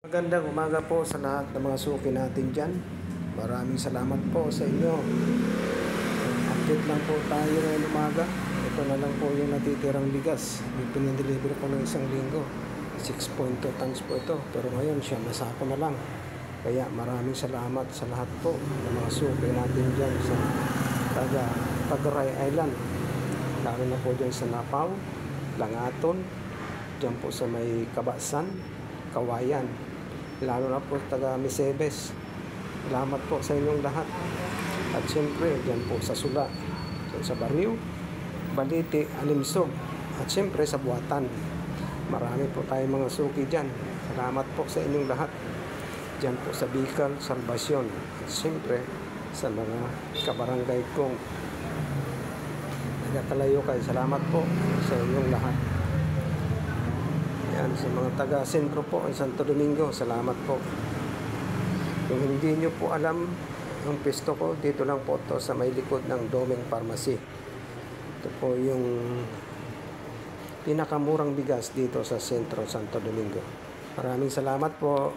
Magandang umaga po sa lahat ng mga suki natin dyan. Maraming salamat po sa inyo. Update lang po tayo ngayong umaga. Ito na lang po yung natitirang bigas. Pinindeliver ko ng isang linggo. 6.2 tons po ito. Pero ngayon siya nasako na lang. Kaya maraming salamat sa lahat po ng mga suki natin dyan sa Tagaray Island. Lalo na po dyan sa Napaw, Langaton, dyan po sa may Kabasan, Kawayan, lalo na po taga Misebes. Salamat po sa inyong lahat. At siyempre dyan po sa Sula, dyan sa Bariw, Balite, Alimsog, at siyempre sa Buatan. Marami po tayong mga suki dyan. Salamat po sa inyong lahat. Dyan po sa Bicol, Salvacion, at siyempre sa mga kabarangay kong nagkakalayo kayo. Salamat po sa inyong lahat. Yan, sa mga taga-sentro po ang Santo Domingo, salamat po. Kung hindi nyo po alam ang pesto ko, dito lang po to sa may likod ng Domeng Pharmacy. Ito po yung pinakamurang bigas dito sa sentro Santo Domingo. Maraming salamat po.